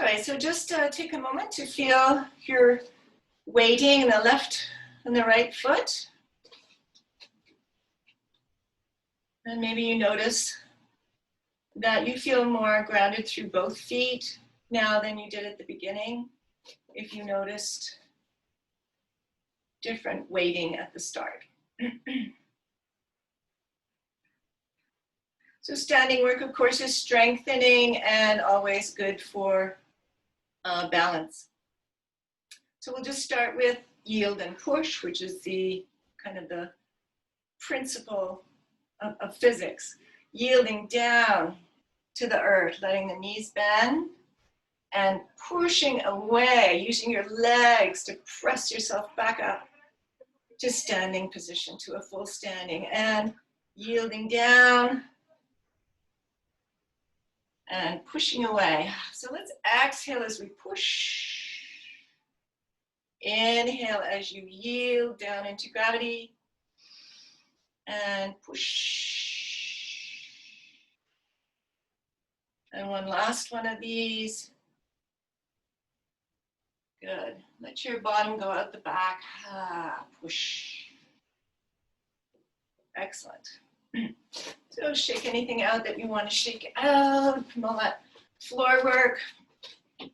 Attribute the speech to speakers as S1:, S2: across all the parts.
S1: right, so just take a moment to feel your weighting in the left and the right foot. And maybe you notice that you feel more grounded through both feet now than you did at the beginning, if you noticed different weighting at the start. So standing work, of course, is strengthening and always good for balance. So we'll just start with yield and push, which is the kind of the principle of physics. Yielding down to the earth, letting the knees bend and pushing away, using your legs to press yourself back up to standing position, to a full standing, and yielding down and pushing away. So let's exhale as we push. Inhale as you yield down into gravity and push. And one last one of these. Good. Let your bottom go out the back. Push. Excellent. So shake anything out that you want to shake out. From all that floor work. You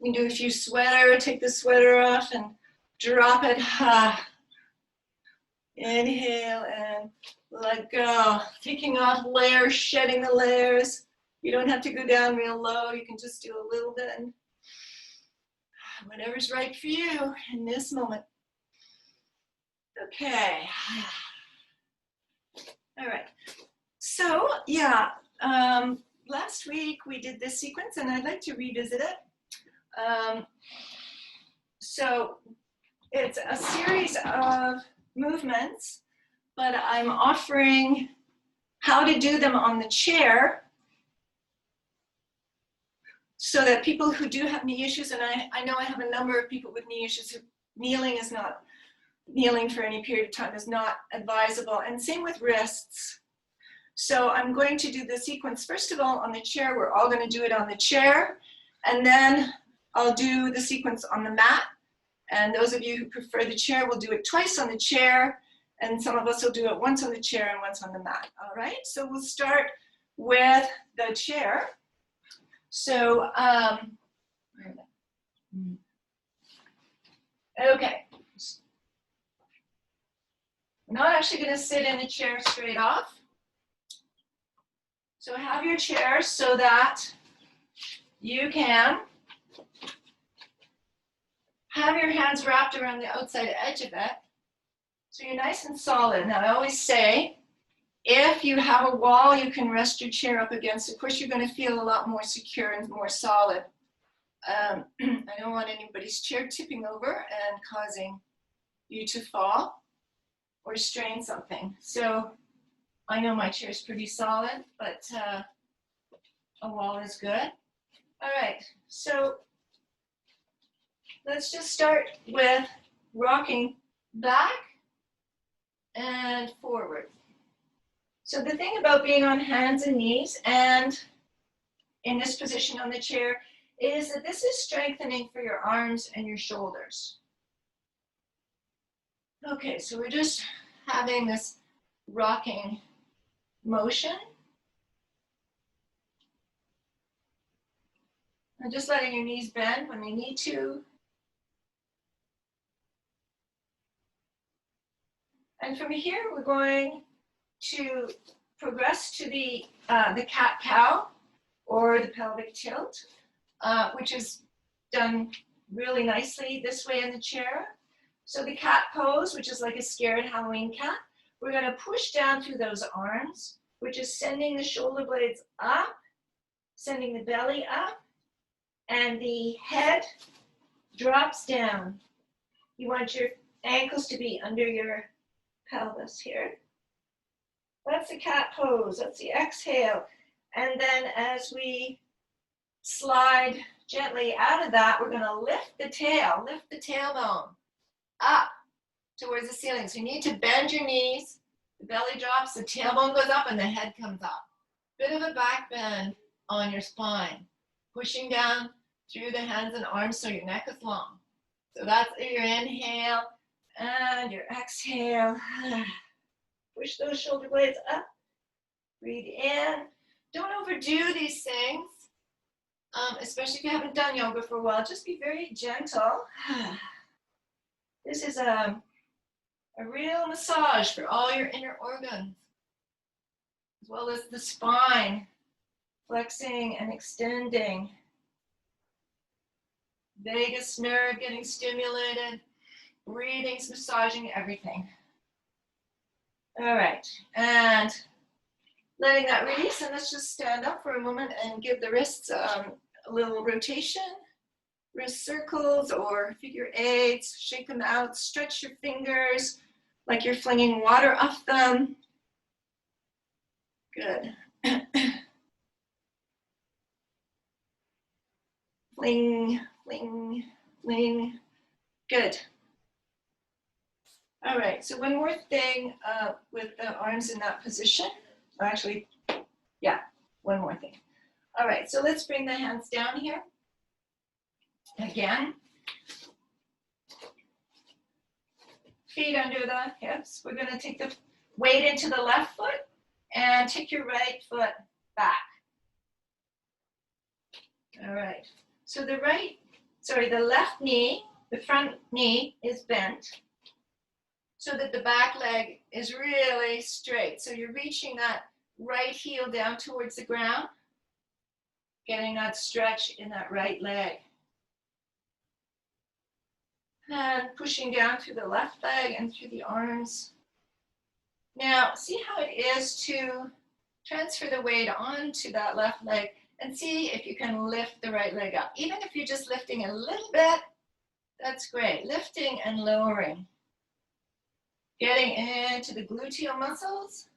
S1: can do a few sweater. Take the sweater off and drop it. Inhale and let go. Taking off layers, shedding the layers. You don't have to go down real low. You can just do a little bit. Whatever's right for you in this moment. Okay. All right. So, yeah, last week we did this sequence and I'd like to revisit it. So it's a series of movements, but I'm offering how to do them on the chair so that people who do have knee issues, and I know I have a number of people with knee issues who kneeling for any period of time is not advisable, and same with wrists. So I'm going to do the sequence first of all on the chair. We're all going to do it on the chair, and then I'll do the sequence on the mat. And those of you who prefer the chair will do it twice on the chair, and some of us will do it once on the chair and once on the mat. All right, so we'll start with the chair. So, okay. I'm not actually going to sit in the chair straight off. So have your chair so that you can have your hands wrapped around the outside edge of it. So you're nice and solid. Now I always say, if you have a wall you can rest your chair up against, of course you're going to feel a lot more secure and more solid. I don't want anybody's chair tipping over and causing you to fall or strain something. So I know my chair is pretty solid, but a wall is good. All right, so let's just start with rocking back and forward. So the thing about being on hands and knees and in this position on the chair is that this is strengthening for your arms and your shoulders. Okay, so we're just having this rocking motion. And just letting your knees bend when they need to. And from here, we're going to progress to the cat-cow or the pelvic tilt, which is done really nicely this way in the chair. So the cat pose, which is like a scared Halloween cat, we're going to push down through those arms, which is sending the shoulder blades up, sending the belly up, and the head drops down. You want your ankles to be under your pelvis here. That's the cat pose, that's the exhale. And then as we slide gently out of that, we're gonna lift the tailbone up towards the ceiling. So you need to bend your knees, the belly drops, the tailbone goes up, and the head comes up. Bit of a back bend on your spine. pushing down through the hands and arms so your neck is long. So that's your inhale and your exhale. Push those shoulder blades up. Breathe in. Don't overdo these things, especially if you haven't done yoga for a while. Just be very gentle. This is a real massage for all your inner organs, as well as the spine, flexing and extending. Vagus nerve getting stimulated, breathing's massaging everything. All right, and letting that release, and let's just stand up for a moment and give the wrists a little rotation. Wrist circles or figure eights, shake them out, stretch your fingers like you're flinging water off them. Good. Fling, fling, fling. Good. All right, so one more thing with the arms in that position. Actually, yeah, one more thing. All right, so let's bring the hands down here. Again. Feet under the hips. We're going to take the weight into the left foot and take your right foot back. All right. So the left knee, the front knee is bent so that the back leg is really straight. So you're reaching that right heel down towards the ground, getting that stretch in that right leg. And pushing down through the left leg and through the arms. Now, see how it is to transfer the weight onto that left leg and see if you can lift the right leg up. Even if you're just lifting a little bit, that's great. Lifting and lowering. Getting into the gluteal muscles.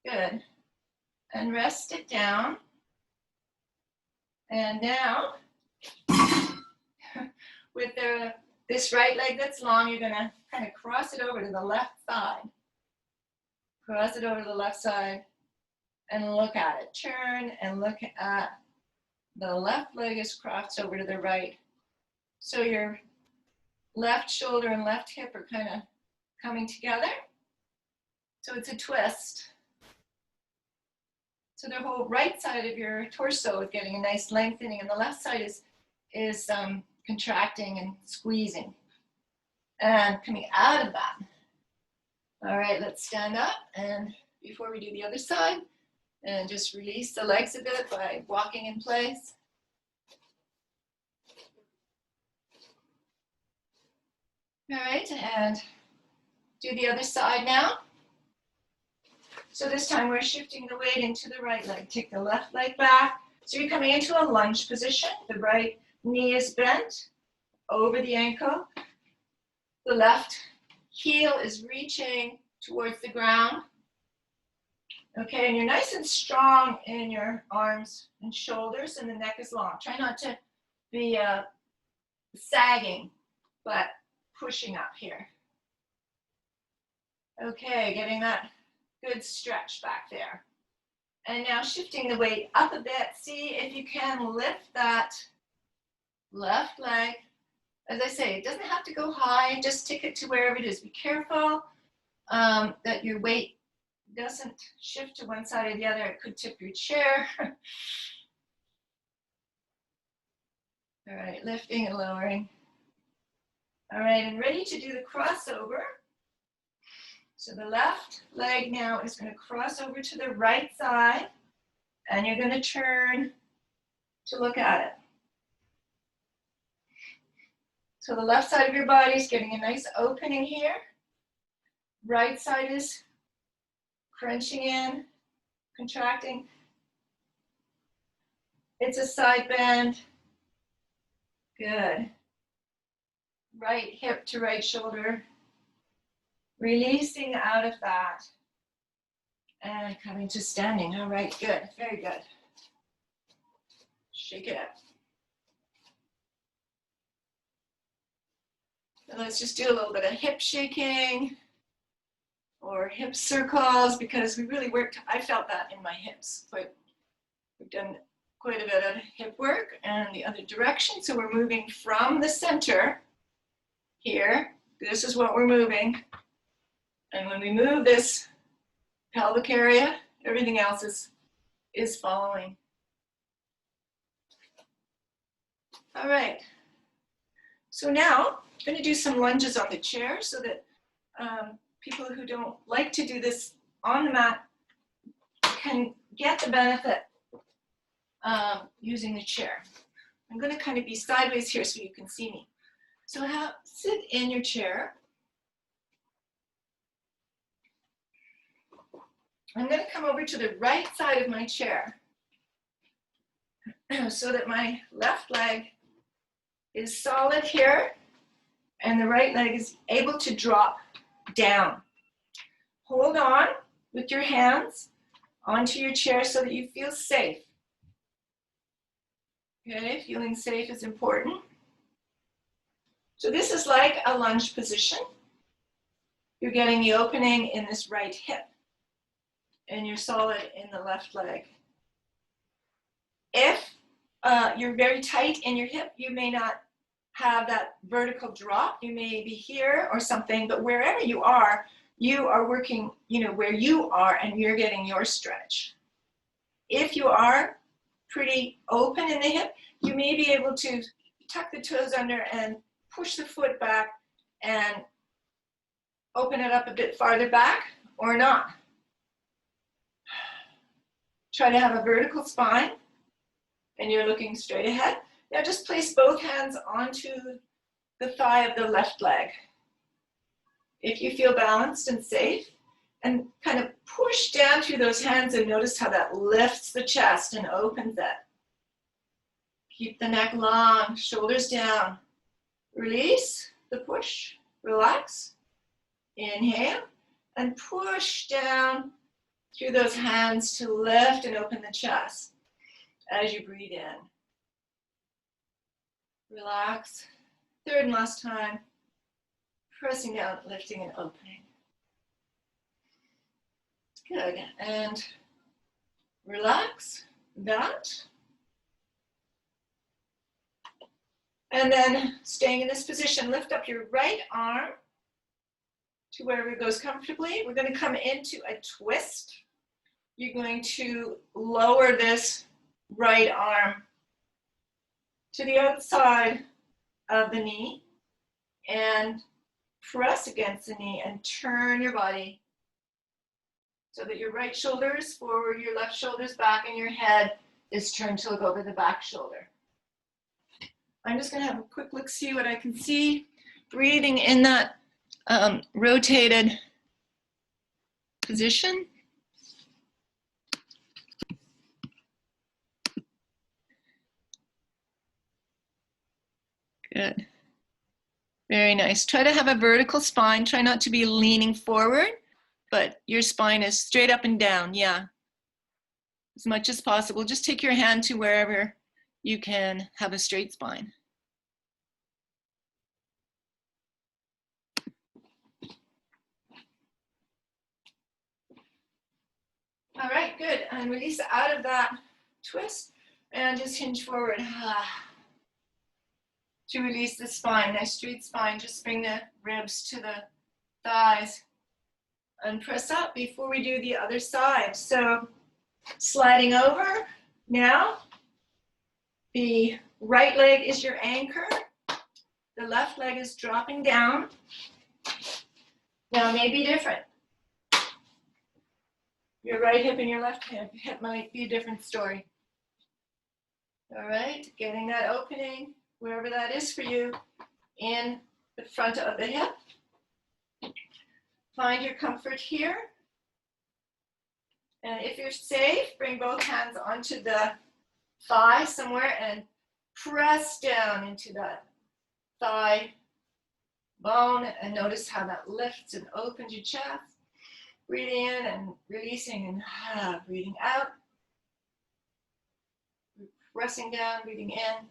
S1: Good. And rest it down. And now, with this right leg that's long, you're going to kind of cross it over to the left side. Cross it over to the left side and look at it. Turn and look at the left leg is crossed over to the right. So your left shoulder and left hip are kind of coming together. So it's a twist. So the whole right side of your torso is getting a nice lengthening, and the left side is contracting and squeezing and coming out of that. All right, let's stand up, and before we do the other side, and just release the legs a bit by walking in place. All right, and do the other side now. So this time we're shifting the weight into the right leg. Take the left leg back. So you're coming into a lunge position. The right knee is bent over the ankle. The left heel is reaching towards the ground. Okay, and you're nice and strong in your arms and shoulders, and the neck is long. Try not to be sagging, but pushing up here. Okay, getting that good stretch back there. And now shifting the weight up a bit. See if you can lift that left leg. As I say, it doesn't have to go high, just take it to wherever it is. Be careful that your weight doesn't shift to one side or the other. It could tip your chair. All right, lifting and lowering. All right, and ready to do the crossover. So the left leg now is going to cross over to the right side, and you're going to turn to look at it. So the left side of your body is getting a nice opening here. Right side is crunching in, contracting. It's a side bend. Good. Right hip to right shoulder. Releasing out of that and coming to standing. All right, good, very good. Shake it up. And let's just do a little bit of hip shaking or hip circles, because we really worked. I felt that in my hips, but we've done quite a bit of hip work and the other direction. So we're moving from the center here. This is what we're moving. And when we move this pelvic area, everything else is following. All right. So now I'm going to do some lunges on the chair so that people who don't like to do this on the mat can get the benefit using the chair. I'm going to kind of be sideways here so you can see me. So sit in your chair. I'm going to come over to the right side of my chair so that my left leg is solid here and the right leg is able to drop down. Hold on with your hands onto your chair so that you feel safe. Okay, feeling safe is important. So this is like a lunge position. You're getting the opening in this right hip and you're solid in the left leg. If you're very tight in your hip, you may not have that vertical drop. You may be here or something, but wherever you are working, where you are and you're getting your stretch. If you are pretty open in the hip, you may be able to tuck the toes under and push the foot back and open it up a bit farther back or not. Try to have a vertical spine and you're looking straight ahead. Now just place both hands onto the thigh of the left leg. If you feel balanced and safe, and kind of push down through those hands and notice how that lifts the chest and opens it. Keep the neck long, shoulders down. Release the push, relax. Inhale and push down through those hands to lift and open the chest as you breathe in. Relax. Third and last time. Pressing down, lifting and opening. Good. And relax that. And then staying in this position, lift up your right arm to wherever it goes comfortably. We're going to come into a twist. You're going to lower this right arm to the outside of the knee and press against the knee and turn your body so that your right shoulder is forward, your left shoulder is back, and your head is turned to look over the back shoulder. I'm just going to have a quick look, see what I can see. Breathing in that rotated position. Good. Very nice. Try to have a vertical spine. Try not to be leaning forward, but your spine is straight up and down. Yeah. As much as possible. Just take your hand to wherever you can have a straight spine. All right, good. And release out of that twist and just hinge forward. To release the spine, nice straight spine. Just bring the ribs to the thighs and press up before we do the other side. So sliding over now. The right leg is your anchor. The left leg is dropping down. Now it may be different. Your right hip and your left hip might be a different story. All right, getting that opening, wherever that is for you, in the front of the hip. Find your comfort here. And if you're safe, bring both hands onto the thigh somewhere and press down into that thigh bone and notice how that lifts and opens your chest. Breathing in and releasing and breathing out. Pressing down, breathing in.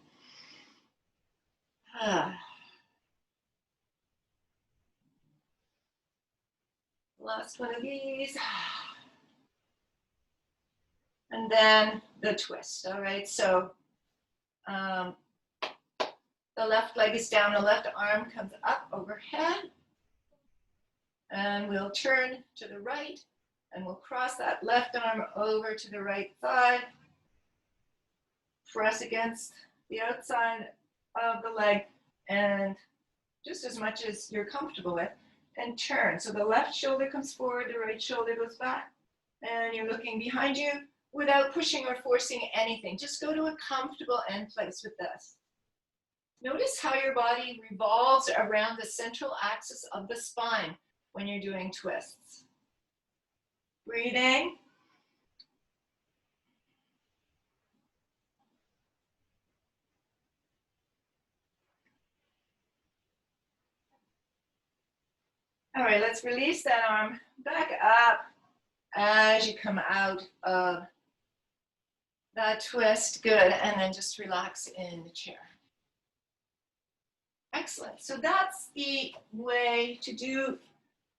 S1: Last one of these. And then the twist. All right, so the left leg is down, the left arm comes up overhead, and we'll turn to the right, and we'll cross that left arm over to the right side, press against the outside of the leg, and just as much as you're comfortable with, and turn. So the left shoulder comes forward, the right shoulder goes back, and you're looking behind you without pushing or forcing anything. Just go to a comfortable end place with this. Notice how your body revolves around the central axis of the spine when you're doing twists. Breathing. All right, let's release that arm back up as you come out of that twist. Good, and then just relax in the chair. Excellent, so that's the way to do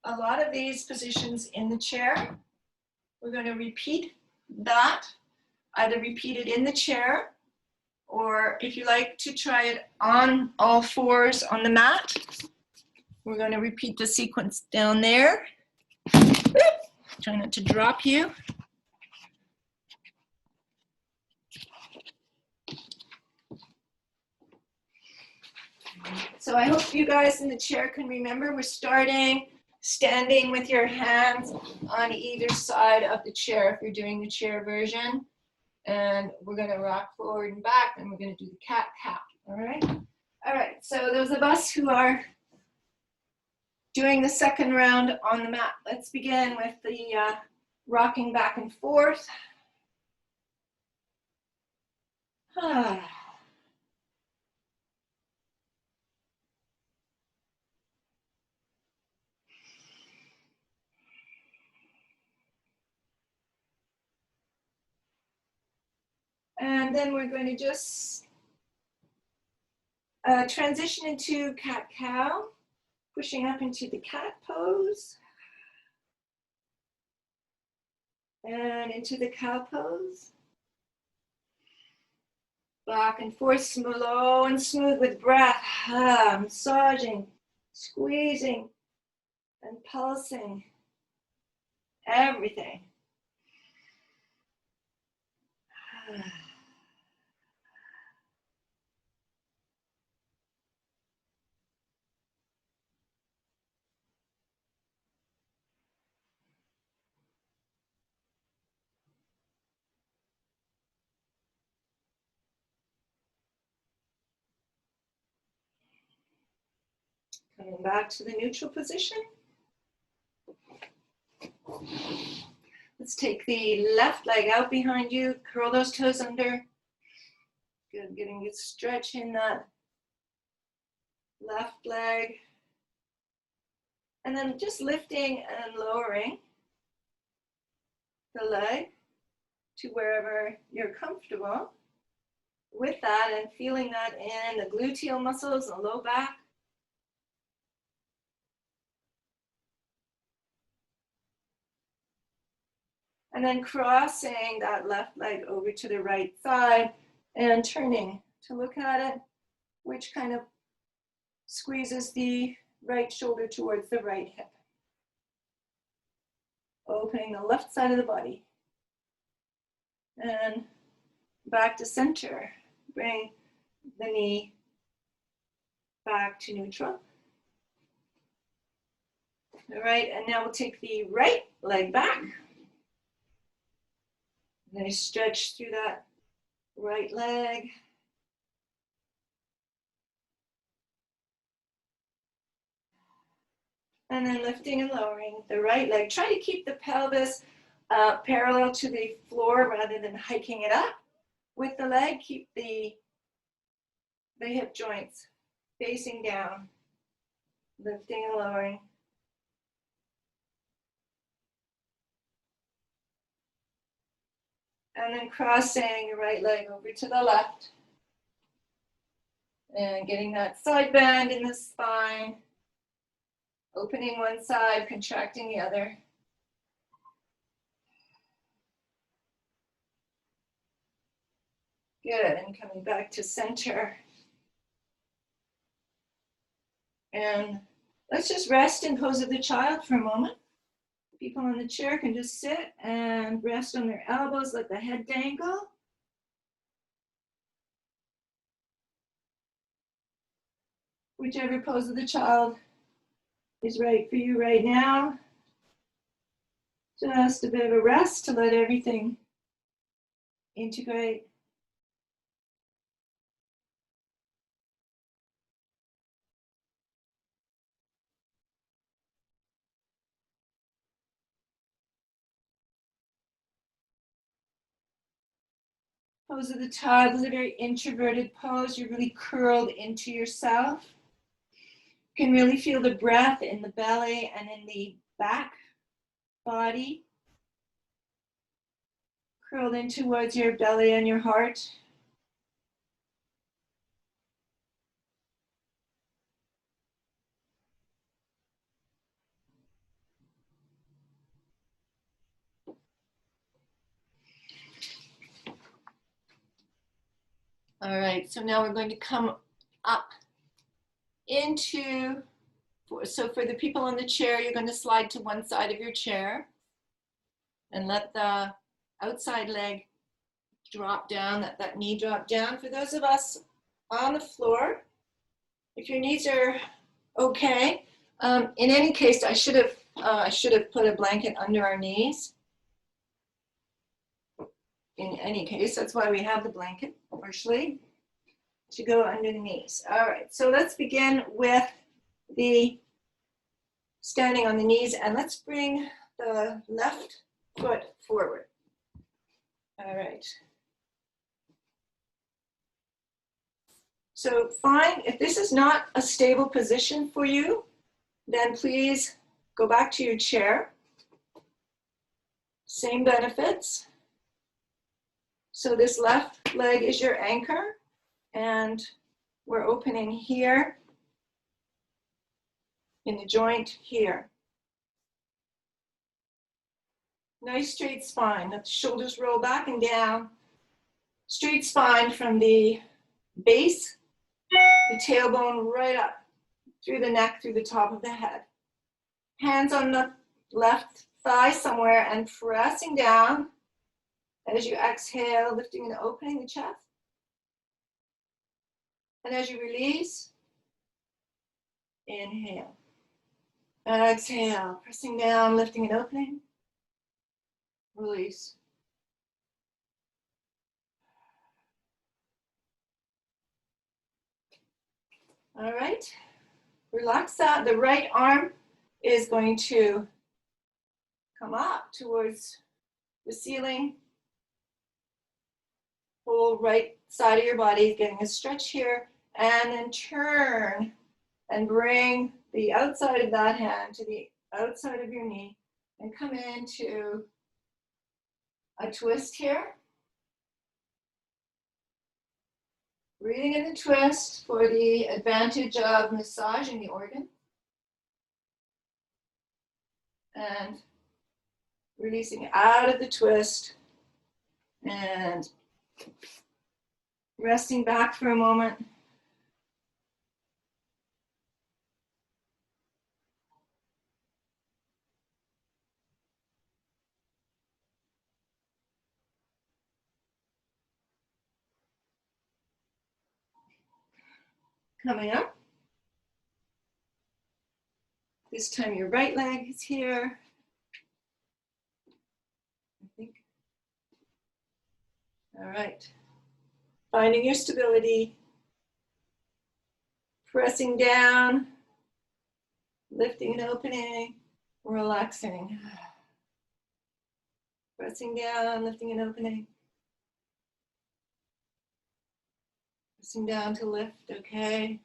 S1: a lot of these positions in the chair. We're going to repeat that, either repeat it in the chair, or if you like to try it on all fours on the mat, we're going to repeat the sequence down there. Try not to drop you. So I hope you guys in the chair can remember we're starting standing with your hands on either side of the chair if you're doing the chair version. And we're going to rock forward and back, and we're going to do the cat-cow. All right? All right, so those of us who are doing the second round on the mat, let's begin with the rocking back and forth. And then we're going to just transition into cat-cow, pushing up into the cat pose, and into the cow pose. Back and forth, slow and smooth with breath, massaging, squeezing, and pulsing everything. Coming back to the neutral position. Let's take the left leg out behind you, curl those toes under. Good, getting a stretch in that left leg. And then just lifting and lowering the leg to wherever you're comfortable with that, and feeling that in the gluteal muscles, the low back. And then crossing that left leg over to the right side and turning to look at it, which kind of squeezes the right shoulder towards the right hip. Opening the left side of the body. And back to center. Bring the knee back to neutral. All right, and now we'll take the right leg back. Nice stretch through that right leg. And then lifting and lowering the right leg. Try to keep the pelvis parallel to the floor rather than hiking it up. With the leg, keep the hip joints facing down. Lifting and lowering. And then crossing your right leg over to the left. And getting that side bend in the spine. Opening one side, contracting the other. Good, and coming back to center. And let's just rest in pose of the child for a moment. People on the chair can just sit and rest on their elbows, let the head dangle. Whichever pose of the child is right for you right now. Just a bit of a rest to let everything integrate. Pose of the child is a very introverted pose. You're really curled into yourself. You can really feel the breath in the belly and in the back body. Curled in towards your belly and your heart. All right, so now we're going to come up into, so for the people on the chair, you're going to slide to one side of your chair and let the outside leg drop down, that knee drop down. For those of us on the floor, if your knees are okay, in any case, I should have put a blanket under our knees. In any case, that's why we have the blanket, partially, to go under the knees. All right, so let's begin with the standing on the knees, and let's bring the left foot forward. All right. So fine, if this is not a stable position for you, then please go back to your chair. Same benefits. So this left leg is your anchor, and we're opening here in the joint here. Nice straight spine. Let the shoulders roll back and down. Straight spine from the base, the tailbone right up through the neck, through the top of the head. Hands on the left thigh somewhere and pressing down as you exhale, lifting and opening the chest. And as you release, inhale. Exhale, pressing down, lifting and opening. Release. All right, relax that. The right arm is going to come up towards the ceiling. Whole right side of your body, getting a stretch here, and then turn and bring the outside of that hand to the outside of your knee and come into a twist here. Breathing in the twist for the advantage of massaging the organ. And releasing out of the twist and resting back for a moment. Coming up. This time your right leg is here. I think. All right. Finding your stability. Pressing down. Lifting and opening. Relaxing. Pressing down, lifting and opening. Pressing down to lift, okay.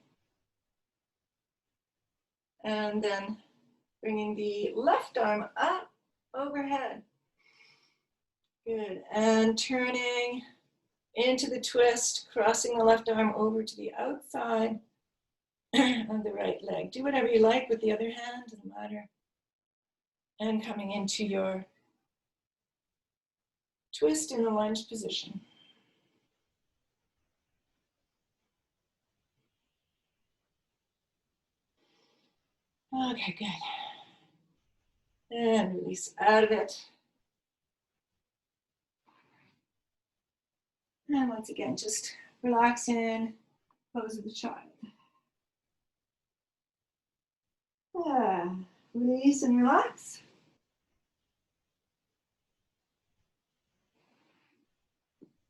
S1: And then bringing the left arm up overhead. Good, and turning into the twist, crossing the left arm over to the outside of the right leg. Do whatever you like with the other hand, doesn't matter. And coming into your twist in the lunge position. Okay, good. And release out of it. And once again, just relax in, pose of the child. Release and relax.